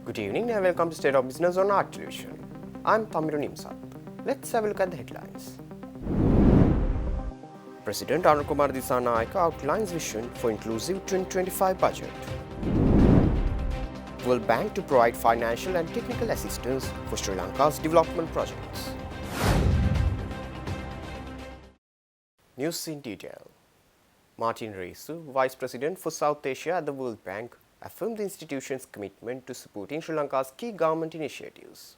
Good evening and welcome to State of Business on Art Television. I'm Tamiru Nimsat. Let's have a look at the headlines. President Anukumar Dissanayake outlines vision for inclusive 2025 budget. World Bank to provide financial and technical assistance for Sri Lanka's development projects. News in detail. Martin Reisu, Vice President for South Asia at the World Bank, affirmed the institution's commitment to supporting Sri Lanka's key government initiatives.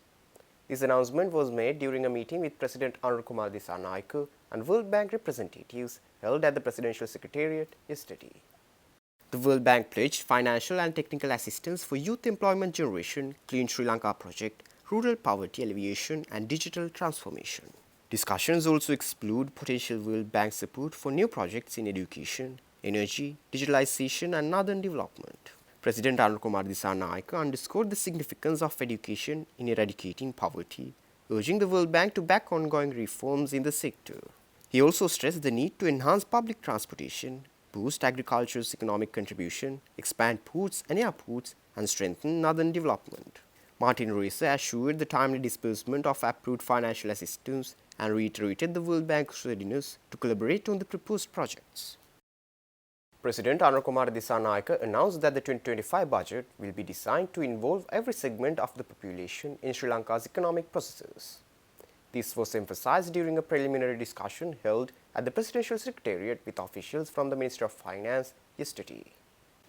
This announcement was made during a meeting with President Anukumar Dissanayake and World Bank representatives held at the Presidential Secretariat yesterday. The World Bank pledged financial and technical assistance for youth employment generation, Clean Sri Lanka project, rural poverty alleviation and digital transformation. Discussions also explored potential World Bank support for new projects in education, energy, digitalization and northern development. President Anukumar Dissanayake underscored the significance of education in eradicating poverty, urging the World Bank to back ongoing reforms in the sector. He also stressed the need to enhance public transportation, boost agriculture's economic contribution, expand ports and airports, and strengthen northern development. Martin Reisu assured the timely disbursement of approved financial assistance and reiterated the World Bank's readiness to collaborate on the proposed projects. President Anukumar Dissanayake announced that the 2025 budget will be designed to involve every segment of the population in Sri Lanka's economic processes. This was emphasized during a preliminary discussion held at the Presidential Secretariat with officials from the Ministry of Finance yesterday.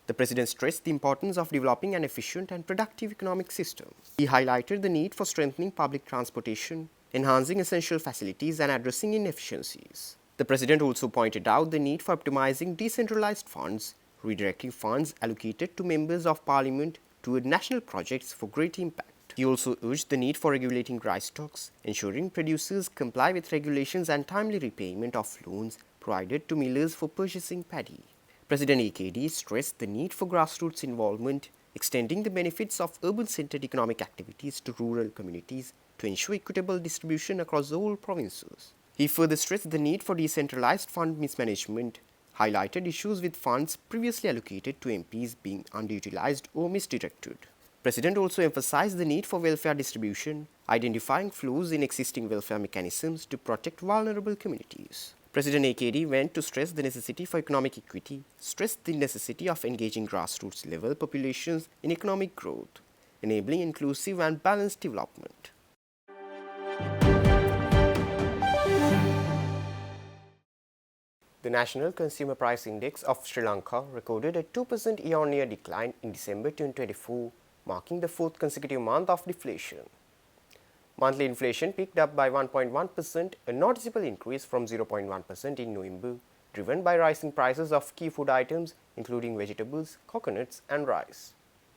The President stressed the importance of developing an efficient and productive economic system. He highlighted the need for strengthening public transportation, enhancing essential facilities and addressing inefficiencies. The President also pointed out the need for optimizing decentralized funds, redirecting funds allocated to members of parliament toward national projects for great impact. He also urged the need for regulating rice stocks, ensuring producers comply with regulations and timely repayment of loans provided to millers for purchasing paddy. President AKD stressed the need for grassroots involvement, extending the benefits of urban-centered economic activities to rural communities to ensure equitable distribution across all provinces. He further stressed the need for decentralized fund mismanagement, highlighted issues with funds previously allocated to MPs being underutilized or misdirected. President also emphasized the need for welfare distribution, identifying flaws in existing welfare mechanisms to protect vulnerable communities. President AKD went to stress the necessity for economic equity, stressed the necessity of engaging grassroots level populations in economic growth, enabling inclusive and balanced development. The National Consumer Price Index of Sri Lanka recorded a 2% year-on-year decline in December 2024, marking the fourth consecutive month of deflation. Monthly inflation picked up by 1.1%, a noticeable increase from 0.1% in November, driven by rising prices of key food items including vegetables, coconuts and rice.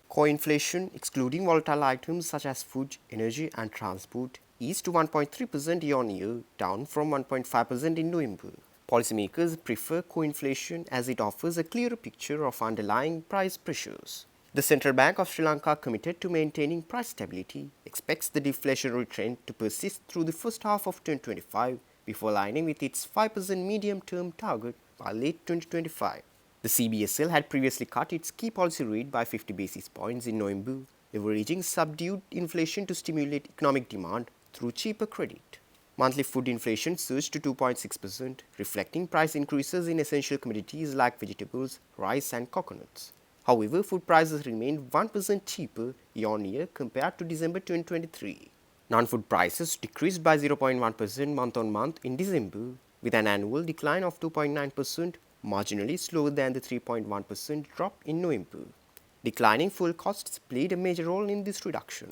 Core inflation, excluding volatile items such as food, energy and transport, eased to 1.3% year-on-year, down from 1.5% in November. Policymakers prefer core inflation as it offers a clearer picture of underlying price pressures. The Central Bank of Sri Lanka, committed to maintaining price stability, expects the deflationary trend to persist through the first half of 2025 before aligning with its 5% medium-term target by late 2025. The CBSL had previously cut its key policy rate by 50 basis points in November, leveraging subdued inflation to stimulate economic demand through cheaper credit. Monthly food inflation surged to 2.6%, reflecting price increases in essential commodities like vegetables, rice and coconuts. However, food prices remained 1% cheaper year-on-year compared to December 2023. Non-food prices decreased by 0.1% month-on-month in December, with an annual decline of 2.9%, marginally slower than the 3.1% drop in November. Declining fuel costs played a major role in this reduction.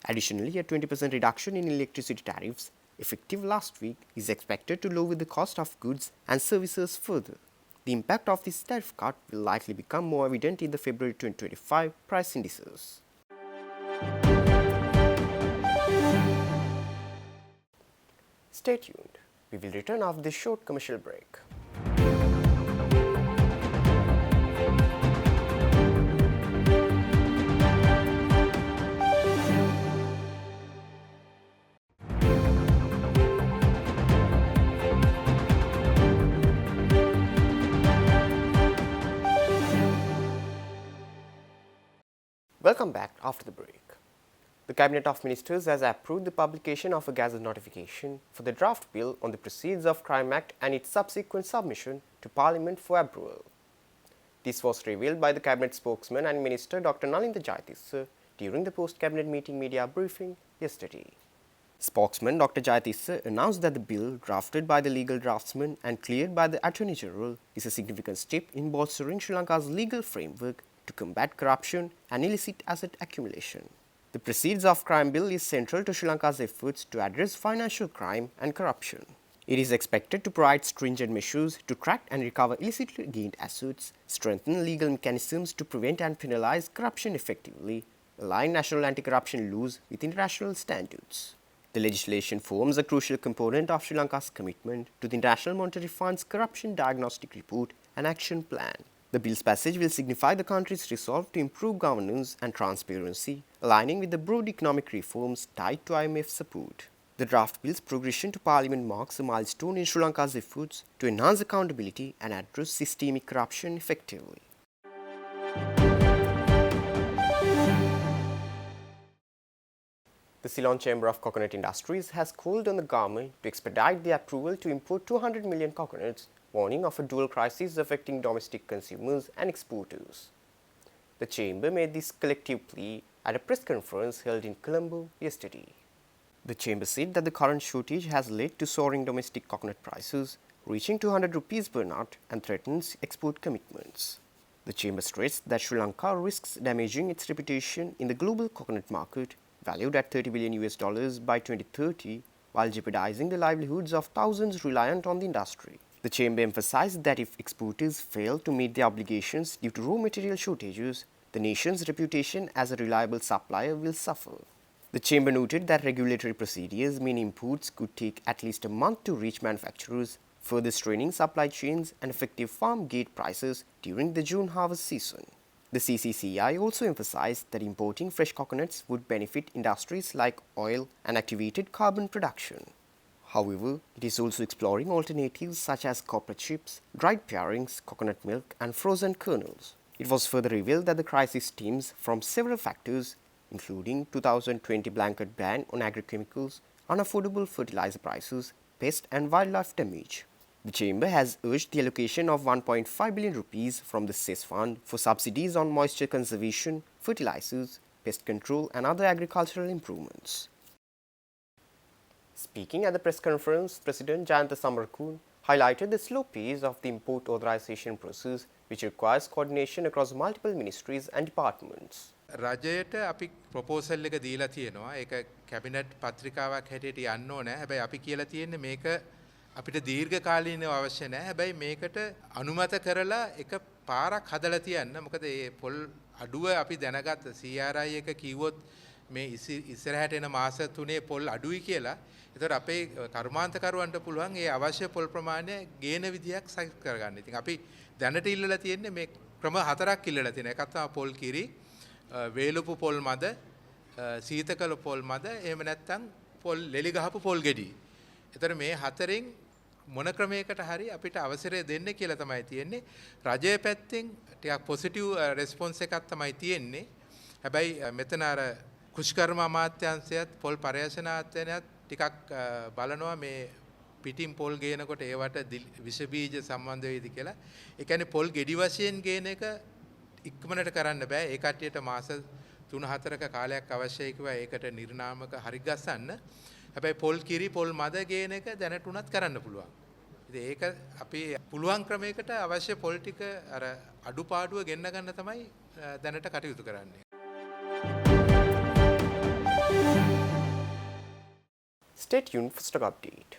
Additionally, a 20% reduction in electricity tariffs, effective last week, is expected to lower the cost of goods and services further. The impact of this tariff cut will likely become more evident in the February 2025 price indices. Stay tuned. We will return after this short commercial break. Welcome back after the break. The Cabinet of Ministers has approved the publication of a gazette notification for the draft bill on the Proceeds of Crime Act and its subsequent submission to Parliament for approval. This was revealed by the Cabinet spokesman and Minister Dr. Nalinda Jayatissa during the post-Cabinet meeting media briefing yesterday. Spokesman Dr. Jayatissa announced that the bill, drafted by the legal draftsman and cleared by the Attorney General, is a significant step in bolstering Sri Lanka's legal framework to combat corruption and illicit asset accumulation. The Proceeds of Crime Bill is central to Sri Lanka's efforts to address financial crime and corruption. It is expected to provide stringent measures to track and recover illicitly gained assets, strengthen legal mechanisms to prevent and penalize corruption effectively, align national anti-corruption laws with international standards. The legislation forms a crucial component of Sri Lanka's commitment to the International Monetary Fund's Corruption Diagnostic Report and Action Plan. The bill's passage will signify the country's resolve to improve governance and transparency, aligning with the broad economic reforms tied to IMF support. The draft bill's progression to Parliament marks a milestone in Sri Lanka's efforts to enhance accountability and address systemic corruption effectively. The Ceylon Chamber of Coconut Industries has called on the government to expedite the approval to import 200 million coconuts, warning of a dual crisis affecting domestic consumers and exporters. The chamber made this collective plea at a press conference held in Colombo yesterday. The chamber said that the current shortage has led to soaring domestic coconut prices, reaching 200 rupees per nut, and threatens export commitments. The chamber stressed that Sri Lanka risks damaging its reputation in the global coconut market, valued at $30 billion by 2030, while jeopardizing the livelihoods of thousands reliant on the industry. The chamber emphasized that if exporters fail to meet their obligations due to raw material shortages, the nation's reputation as a reliable supplier will suffer. The chamber noted that regulatory procedures mean imports could take at least a month to reach manufacturers, further straining supply chains and effective farm gate prices during the June harvest season. The CCCI also emphasized that importing fresh coconuts would benefit industries like oil and activated carbon production. However, it is also exploring alternatives such as copra chips, dried parings, coconut milk, and frozen kernels. It was further revealed that the crisis stems from several factors, including 2020 blanket ban on agrochemicals, unaffordable fertilizer prices, pest and wildlife damage. The chamber has urged the allocation of 1.5 billion rupees from the cess fund for subsidies on moisture conservation, fertilizers, pest control and other agricultural improvements. Speaking at the press conference, President Jayantha Samarakun highlighted the slow pace of the import authorization process, which requires coordination across multiple ministries and departments. රජයට අපි proposal එක දීලා තියෙනවා. ඒක cabinet පත්‍රිකාවක් හැටියට යන්න ඕනේ. හැබැයි අපි කියලා තියෙන්නේ මේක අපිට දීර්ඝ කාලීනව අවශ්‍ය නැහැ. හැබැයි මේකට අනුමත කරලා එක පාරක් හදලා තියන්න. මොකද මේ පොල් අඩුව අපි දැනගත්ත CRI එක කිව්වොත් මේ ඉස්සරහට එන මාස 3 පොල් අඩුයි කියලා. ඒතර අපේ කර්මාන්තකරුවන්ට පුළුවන් ඒ අවශ්‍ය පොල් ප්‍රමාණය ගේන විදියක් සකස් කරගන්න. ඉතින් අපි දැනට ඉල්ලලා තියෙන්නේ මේ ක්‍රම 4ක් ඉල්ලලා තියෙනවා. එකක් තමයි පොල් කිරි, වේලුපු පොල් මද, සීතකල පොල් මද, එහෙම නැත්නම් පොල් ලෙලි ගහපු පොල් ගෙඩි. ඒතර මේ හතරෙන් මොන ක්‍රමයකට හරි අපිට අවසරය දෙන්න කියලා තමයි තියෙන්නේ. රජයේ පැත්තෙන් ටිකක් පොසිටිව් රෙස්පොන්ස් එකක් තමයි තියෙන්නේ. හැබැයි මෙතන අර කුෂ්කර්ම අමාත්‍යාංශයත් පොල් පර්යේෂණාත්‍යයත් ටිකක් බලනවා මේ පිටින් පොල් ගේනකොට ඒවට විෂ බීජ සම්බන්ධ වෙයිද කියලා. ඒ කියන්නේ පොල් ගෙඩි වශයෙන් ගේන එක ඉක්මනට කරන්න බෑ. ඒ කට්ටියට මාස 3-4ක කාලයක් අවශ්‍යයි කිව්වා ඒකට නිර්නාමක හරි ගස්සන්න. හැබැයි පොල් කිරි පොල් මද ගේන එක දැනට උනත් කරන්න පුළුවන්. ඉතින් ඒක අපි පුළුවන් ක්‍රමයකට අවශ්‍ය පොල් ටික අර අඩුපාඩුව ගෙන්න ගන්න තමයි දැනට කටයුතු කරන්නේ. Stay tuned for stock update.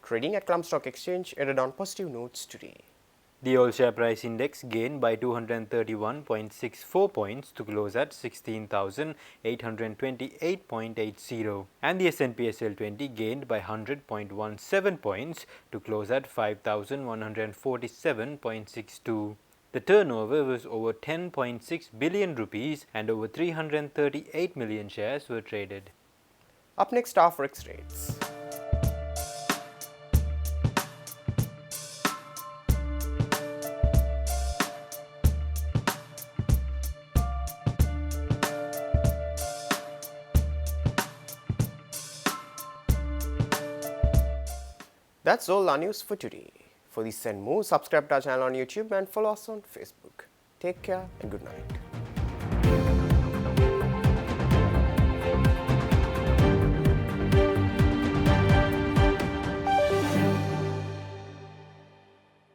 Trading at Colombo Stock Exchange ended on positive notes today. The all share price index gained by 231.64 points to close at 16,828.80, and the S&P SL20 gained by 100.17 points to close at 5,147.62. The turnover was over 10.6 billion rupees and over 338 million shares were traded. Up next are forex rates. That's all our news for today. For this and more, subscribe to our channel on YouTube and follow us on Facebook. Take care and good night.